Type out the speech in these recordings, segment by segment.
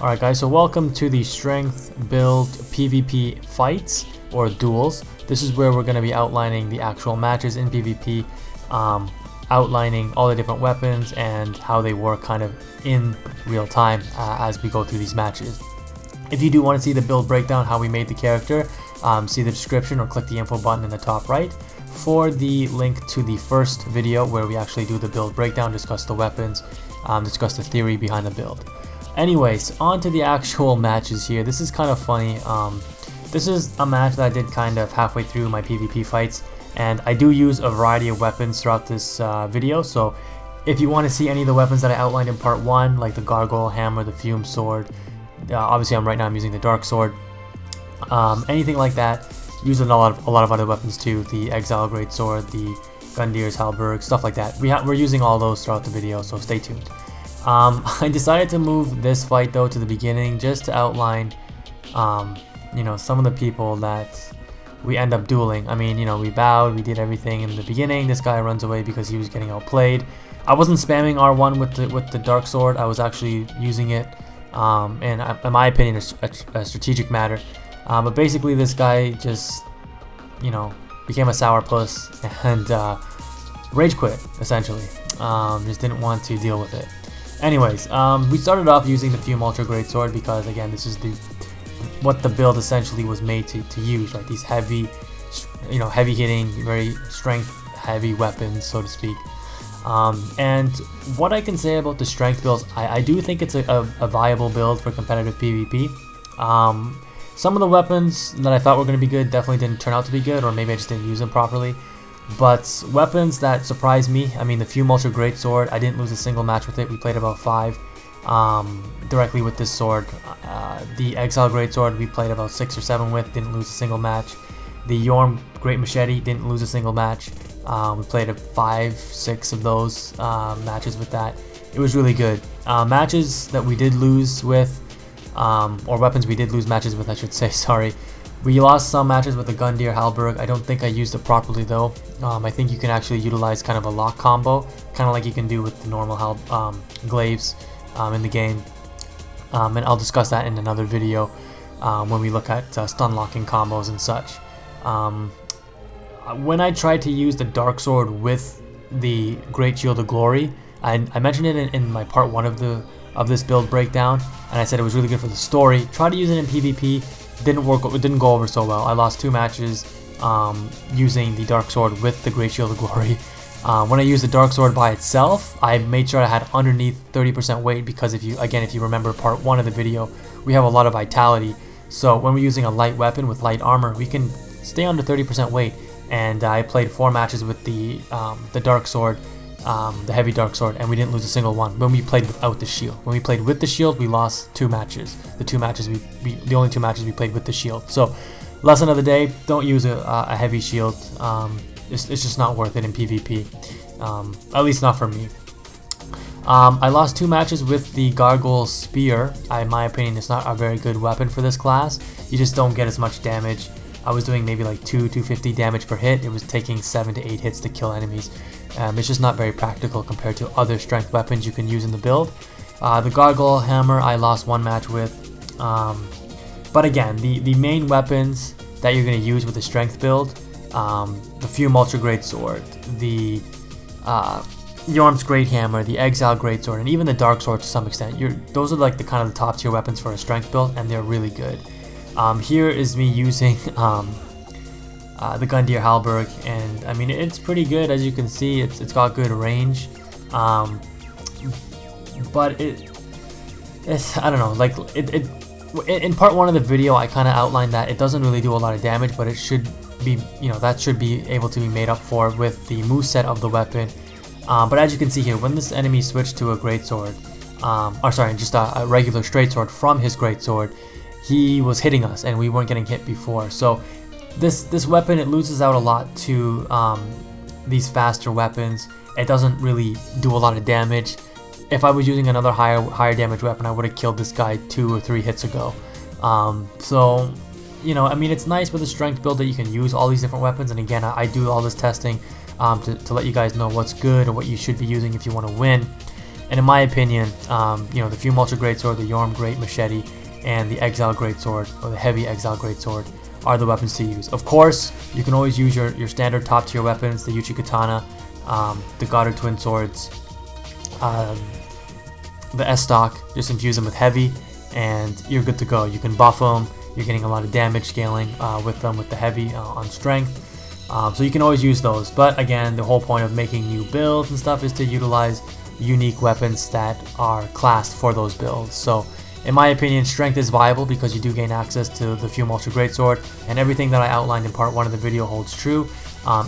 Alright guys, so welcome to the strength build PvP fights or duels. This is where we're going to be outlining the actual matches in PvP, outlining all the different weapons and how they work kind of in real time as we go through these matches. If you do want to see the build breakdown, how we made the character, see the description or click the info button in the top right for the link to the first video where we actually do the build breakdown, discuss the weapons, discuss the theory behind the build. Anyways, on to the actual matches here. This is kind of funny. This is a match that I did kind of halfway through my PvP fights, and I do use a variety of weapons throughout this video. So if you want to see any of the weapons that I outlined in part 1, like the gargoyle hammer, the fume sword, obviously right now I'm using the dark sword, anything like that, using a lot of other weapons too, the exile great sword, the Gundir's halberd, stuff like that. We're using all those throughout the video, so stay tuned. I decided to move this fight though to the beginning just to outline you know, some of the people that we end up dueling. I mean, you know, we bowed, we did everything in the beginning. This guy runs away because he was getting outplayed. I wasn't spamming R1 with the dark sword. I was actually using it and in my opinion a strategic matter, but basically this guy just, you know, became a sourpuss and rage quit essentially. Just didn't want to deal with it. Anyways, we started off using the Fume Ultra Greatsword because, again, this is what the build essentially was made to use, right? These heavy, you know, heavy hitting, very strength heavy weapons, so to speak. And what I can say about the strength builds, I do think it's a viable build for competitive PvP. Some of the weapons that I thought were going to be good definitely didn't turn out to be good, or maybe I just didn't use them properly. But weapons that surprised me, I mean, the Fume Ultra Greatsword, I didn't lose a single match with it. We played about 5 directly with this sword. The Exile Greatsword we played about 6 or 7 with, didn't lose a single match. The Yorm Great Machete didn't lose a single match. We played 5, 6 of those matches with that. It was really good. Matches that we did lose with, or weapons we did lose matches with, I should say, sorry. We lost some matches with the Gundir halberd. I don't think I used it properly though. I think you can actually utilize kind of a lock combo, kind of like you can do with the normal glaives in the game. And I'll discuss that in another video when we look at stun locking combos and such. When I tried to use the dark sword with the Great Shield of Glory, I mentioned it in my part 1 of this build breakdown, and I said it was really good for the story. Tried to use it in PvP. Didn't work. It didn't go over so well. I lost 2 matches using the dark sword with the Great Shield of Glory. When I used the dark sword by itself, I made sure I had underneath 30% weight because if you remember part 1 of the video, we have a lot of vitality. So when we're using a light weapon with light armor, we can stay under 30% weight. And I played 4 matches with the dark sword, the heavy dark sword, and we didn't lose a single one when we played without the shield. When we played with the shield, we lost 2 matches. The only 2 matches we played with the shield. So, lesson of the day: don't use a heavy shield. It's just not worth it in PvP. At least not for me. I lost 2 matches with the gargoyle spear. In my opinion, it's not a very good weapon for this class. You just don't get as much damage. I was doing maybe like 250 damage per hit. It was taking 7 to 8 hits to kill enemies. It's just not very practical compared to other strength weapons you can use in the build. The gargoyle hammer I lost 1 match with. But again, the main weapons that you're going to use with the strength build, the Fume Ultra Greatsword, the Yorm's Great Hammer, the Exile Greatsword, and even the Dark Sword to some extent. Those are like the kind of the top tier weapons for a strength build, and they're really good. Here is me using the Gundir halberd, and I mean it's pretty good. As you can see, it's got good range, but it's I don't know, like in part 1 of the video I kind of outlined that it doesn't really do a lot of damage, but it should be, you know, that should be able to be made up for with the moveset of the weapon. But as you can see here, when this enemy switched to a greatsword, or sorry, just a regular straight sword from his greatsword, he was hitting us and we weren't getting hit before. So this weapon, it loses out a lot to these faster weapons. It doesn't really do a lot of damage. If I was using another higher damage weapon, I would have killed this guy 2 or 3 hits ago. So, you know, I mean, it's nice with a strength build that you can use all these different weapons. And again, I do all this testing to let you guys know what's good or what you should be using if you want to win. And in my opinion, you know, the Fume Ultra Greatsword, the Yorm Great Machete, and the Exile Greatsword, or the Heavy Exile Greatsword, are the weapons to use. Of course, you can always use your standard top tier weapons, the Uchi Katana, the Goddard Twin Swords, the S-Stock. Just infuse them with heavy, and you're good to go. You can buff them. You're getting a lot of damage scaling with them with the heavy on strength. So you can always use those. But again, the whole point of making new builds and stuff is to utilize unique weapons that are classed for those builds. So in my opinion, strength is viable because you do gain access to the Fume Ultra Greatsword, and everything that I outlined in part 1 of the video holds true.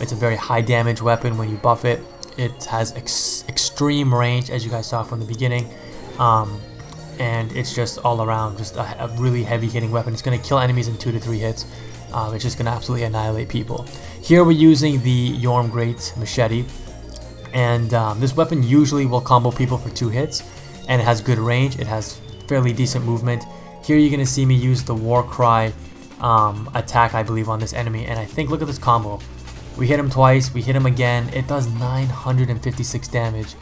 It's a very high damage weapon when you buff it. It has extreme range, as you guys saw from the beginning, and it's just all around just a really heavy hitting weapon. It's going to kill enemies in 2 to 3 hits. It's just going to absolutely annihilate people. Here we're using the Yorm Great Machete, and this weapon usually will combo people for 2 hits, and it has good range. It has fairly decent movement. Here you're going to see me use the Warcry attack, I believe, on this enemy, and I think, look at this combo. We hit him twice, we hit him again. It does 956 damage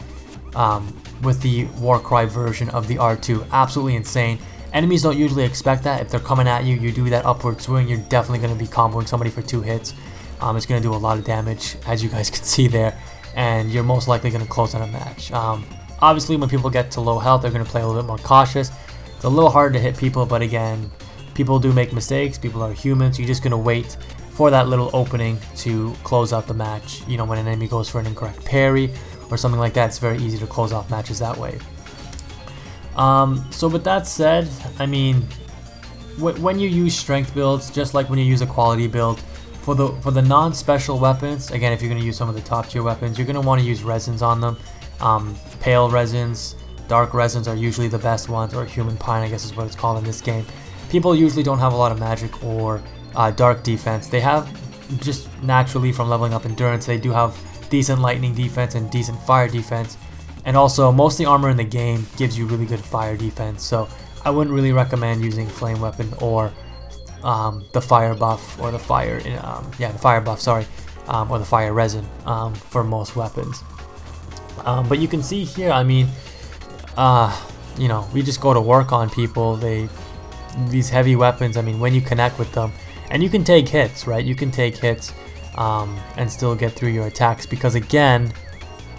with the Warcry version of the R2. Absolutely insane. Enemies don't usually expect that. If they're coming at you, you do that upward swing, you're definitely going to be comboing somebody for 2 hits. It's going to do a lot of damage, as you guys can see there, and you're most likely going to close out a match. Obviously, when people get to low health, they're going to play a little bit more cautious. It's a little hard to hit people, but again, people do make mistakes. People are human, so you're just going to wait for that little opening to close out the match. You know, when an enemy goes for an incorrect parry or something like that, it's very easy to close off matches that way. So with that said, I mean, when you use strength builds, just like when you use a quality build, for the non-special weapons, again, if you're going to use some of the top tier weapons, you're going to want to use resins on them. Pale resins, dark resins are usually the best ones, or human pine, I guess is what it's called in this game. People usually don't have a lot of magic or dark defense. They have, just naturally from leveling up endurance, they do have decent lightning defense and decent fire defense, and also most of the armor in the game gives you really good fire defense, so I wouldn't really recommend using flame weapon or the fire buff, or the fire the fire buff, sorry, or the fire resin for most weapons. But you can see here, I mean, you know, we just go to work on people. These heavy weapons, I mean, when you connect with them, and you can take hits, right? You can take hits and still get through your attacks, because again,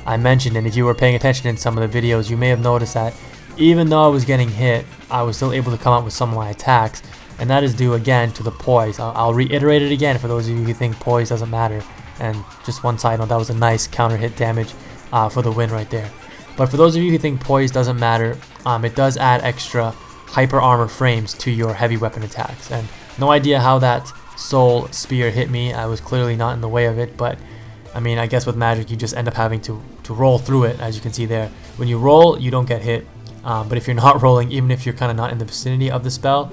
I mentioned, and if you were paying attention in some of the videos, you may have noticed that even though I was getting hit, I was still able to come up with some of my attacks, and that is due again to the poise. I'll reiterate it again for those of you who think poise doesn't matter. And just one side note, that was a nice counter hit damage for the win right there. But for those of you who think poise doesn't matter, it does add extra hyper armor frames to your heavy weapon attacks. And no idea how that soul spear hit me. I was clearly not in the way of it, but I mean, I guess with magic you just end up having to roll through it, as you can see there. When you roll, you don't get hit, but if you're not rolling, even if you're kind of not in the vicinity of the spell,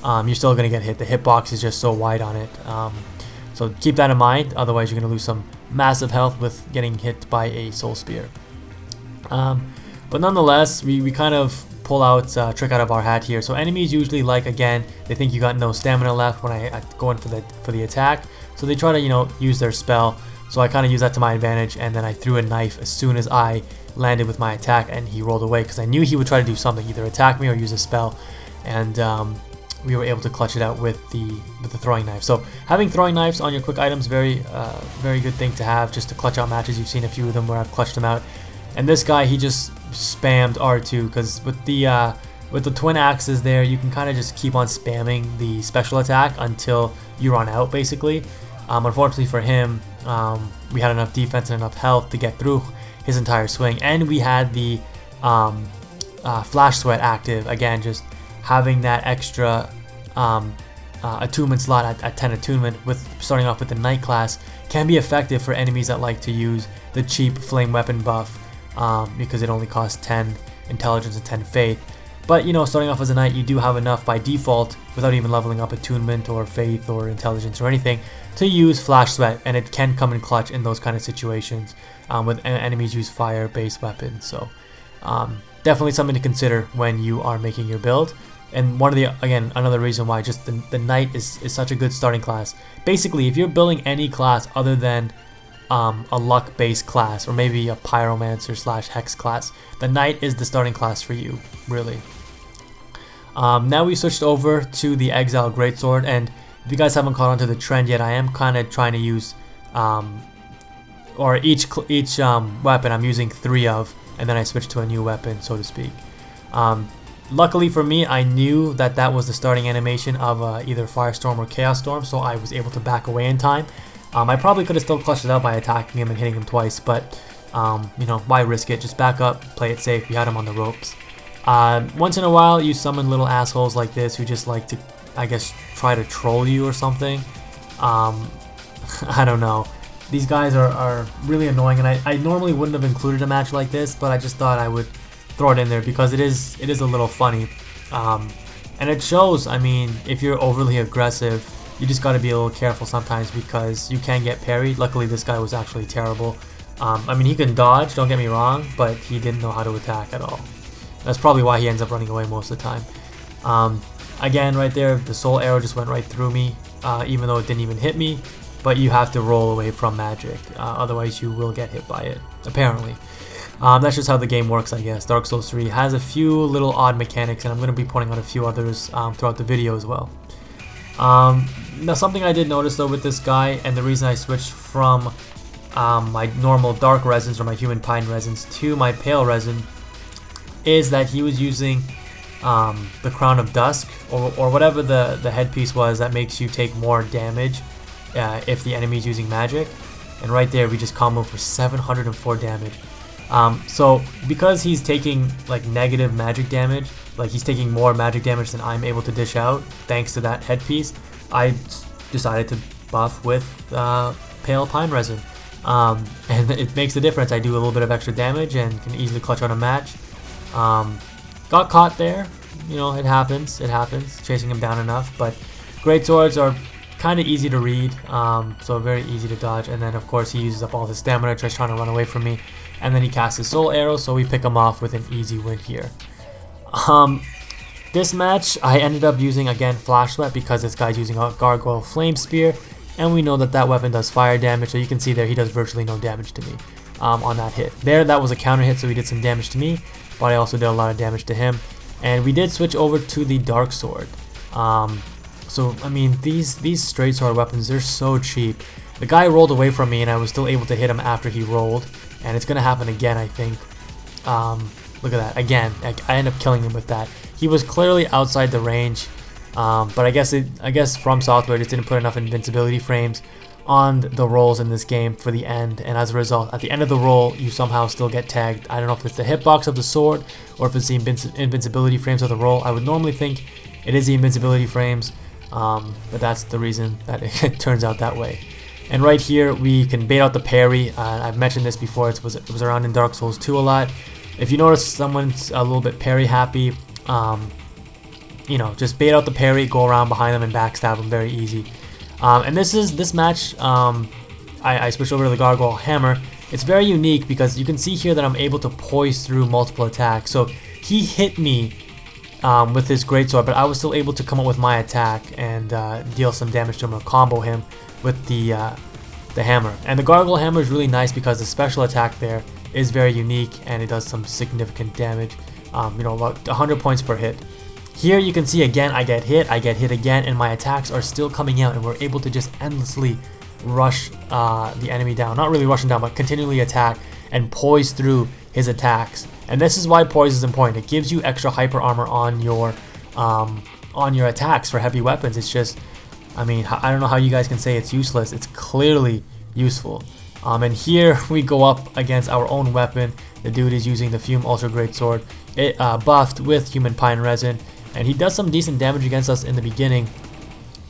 you're still going to get hit. The hitbox is just so wide on it. So keep that in mind, otherwise you're going to lose some massive health with getting hit by a soul spear. But nonetheless, we kind of pull out a trick out of our hat here. So enemies usually, like, again, they think you got no stamina left when I go in for the attack, so they try to, you know, use their spell. So I kind of use that to my advantage, and then I threw a knife as soon as I landed with my attack, and he rolled away because I knew he would try to do something, either attack me or use a spell, and we were able to clutch it out with the throwing knife. So having throwing knives on your quick items, very good thing to have, just to clutch out matches. You've seen a few of them where I've clutched them out. And this guy, he just spammed R2, because with the twin axes there, you can kind of just keep on spamming the special attack until you run out, basically. Unfortunately for him, we had enough defense and enough health to get through his entire swing, and we had the flash sweat active. Again, just having that extra attunement slot at 10 attunement, with starting off with the knight class, can be effective for enemies that like to use the cheap flame weapon buff, because it only costs 10 intelligence and 10 faith. But you know, starting off as a knight, you do have enough by default without even leveling up attunement or faith or intelligence or anything to use flash sweat, and it can come in clutch in those kind of situations when enemies use fire based weapons. So definitely something to consider when you are making your build. And another reason why just the knight is such a good starting class. Basically, if you're building any class other than a luck-based class, or maybe a pyromancer / hex class, the knight is the starting class for you, really. Now we switched over to the Exile Greatsword, and if you guys haven't caught on to the trend yet, I am kind of trying to use, or each weapon I'm using 3 of, and then I switch to a new weapon, so to speak. Luckily for me, I knew that that was the starting animation of either Firestorm or Chaos Storm, so I was able to back away in time. I probably could have still clutched it out by attacking him and hitting him twice, but you know, why risk it? Just back up, play it safe. We had him on the ropes. Once in a while, you summon little assholes like this who just like to, I guess, try to troll you or something. I don't know. These guys are really annoying, and I normally wouldn't have included a match like this, but I just thought I would throw it in there because it is a little funny. And it shows, I mean, if you're overly aggressive, you just got to be a little careful sometimes because you can get parried. Luckily, this guy was actually terrible. I mean, he can dodge, don't get me wrong, but he didn't know how to attack at all. That's probably why he ends up running away most of the time. Again, right there, the soul arrow just went right through me, even though it didn't even hit me. But you have to roll away from magic, otherwise you will get hit by it, apparently. That's just how the game works, I guess. Dark Souls 3 has a few little odd mechanics, and I'm going to be pointing out a few others throughout the video as well. Now, something I did notice though with this guy, and the reason I switched from my normal dark resins or my human pine resins to my pale resin, is that he was using the Crown of Dusk, or whatever the headpiece was that makes you take more damage if the enemy is using magic. And right there, we just combo for 704 damage. So because he's taking like negative magic damage, like he's taking more magic damage than I'm able to dish out thanks to that headpiece, I decided to buff with pale pine resin. And it makes a difference. I do a little bit of extra damage and can easily clutch out a match. Got caught there, you know, it happens, chasing him down enough, but great swords are kind of easy to read, so very easy to dodge. And then of course he uses up all his stamina just trying to run away from me, and then he casts his soul arrow, so we pick him off with an easy win here. This match I ended up using again Flash Sweat because this guy's using a Gargoyle Flame Spear, and we know that that weapon does fire damage, so you can see there he does virtually no damage to me on that hit. There, that was a counter hit, so he did some damage to me, but I also did a lot of damage to him. And we did switch over to the Dark Sword. So I mean, these straight sword weapons, they're so cheap. The guy rolled away from me and I was still able to hit him after he rolled, and it's gonna happen again, I think. Look at that, again, I end up killing him with that. He was clearly outside the range, but I guess From Software just didn't put enough invincibility frames on the rolls in this game for the end, and as a result, at the end of the roll, you somehow still get tagged. I don't know if it's the hitbox of the sword or if it's the invincibility frames of the roll. I would normally think it is the invincibility frames, but that's the reason that it turns out that way. And right here, we can bait out the parry. I've mentioned this before, it was around in Dark Souls 2 a lot. If you notice someone's a little bit parry happy, you know, just bait out the parry, go around behind them and backstab them, very easy. And this match, I switched over to the Gargoyle Hammer. It's very unique because you can see here that I'm able to poise through multiple attacks. So he hit me with his greatsword, but I was still able to come up with my attack and deal some damage to him or combo him with the hammer. And the Gargoyle Hammer is really nice because the special attack there is very unique and it does some significant damage. You know, about 100 points per hit. Here you can see again, I get hit again, and my attacks are still coming out, and we're able to just endlessly rush the enemy down. Not really rushing down, but continually attack and poise through his attacks. And this is why poise is important. It gives you extra hyper armor on your attacks for heavy weapons. It's just, I mean, I don't know how you guys can say it's useless. It's clearly useful. And here we go up against our own weapon. The dude is using the Fume Ultra Great Sword. It buffed with Human Pine Resin, and he does some decent damage against us in the beginning.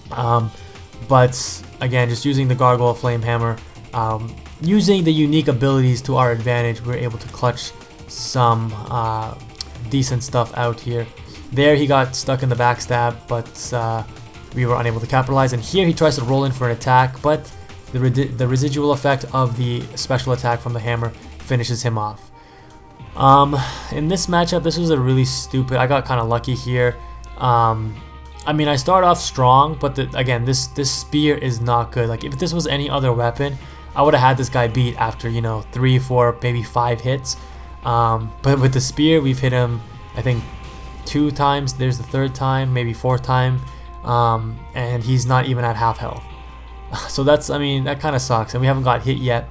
But again, just using the Gargoyle Flame Hammer, using the unique abilities to our advantage, we're able to clutch some decent stuff out here. There he got stuck in the backstab, but we were unable to capitalize. And here he tries to roll in for an attack, but the residual effect of the special attack from the hammer finishes him off. In this matchup, this was a really stupid, I got kind of lucky here. I mean, I start off strong, but again, this spear is not good. Like, if this was any other weapon, I would have had this guy beat after, you know, 3, 4, maybe 5 hits. But with the spear, we've hit him, I think, 2 times. There's the 3rd time, maybe 4th time, and he's not even at half health. So that's, I mean, that kind of sucks, and we haven't got hit yet.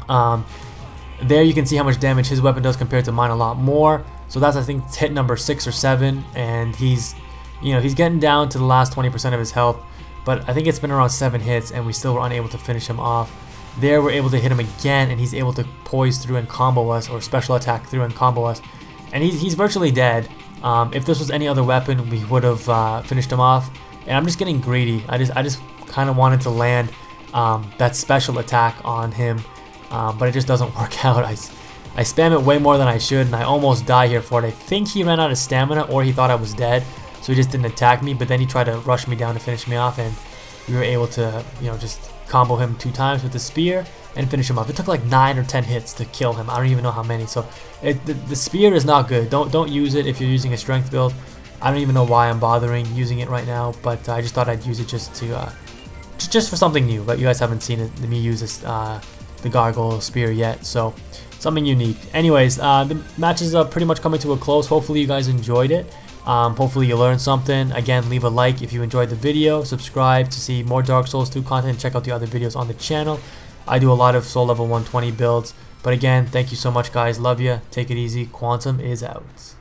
There you can see how much damage his weapon does compared to mine, a lot more. So that's, I think, hit number 6 or 7, and he's, you know, he's getting down to the last 20% of his health. But I think it's been around 7 hits, and we still were unable to finish him off. There we're able to hit him again, and he's able to poise through and combo us, or special attack through and combo us. And he's virtually dead. If this was any other weapon, we would have finished him off. And I'm just getting greedy. I just kind of wanted to land that special attack on him, but it just doesn't work out. I spam it way more than I should, and I almost die here for it. I think he ran out of stamina, or he thought I was dead, so he just didn't attack me. But then he tried to rush me down to finish me off, and we were able to, you know, just combo him 2 times with the spear and finish him off. It took like 9 or 10 hits to kill him. I don't even know how many. So the spear is not good. Don't use it if you're using a strength build. I don't even know why I'm bothering using it right now, but I just thought I'd use it just to just for something new. But you guys haven't seen it, me use this the gargoyle spear yet, so something unique. Anyways, the match is pretty much coming to a close. Hopefully you guys enjoyed it. Hopefully you learned something. Again, leave a like if you enjoyed the video. Subscribe to see more Dark Souls 2 content. Check out the other videos on the channel. I do a lot of Soul Level 120 builds. But again, thank you so much, guys. Love ya. Take it easy. Quantum is out.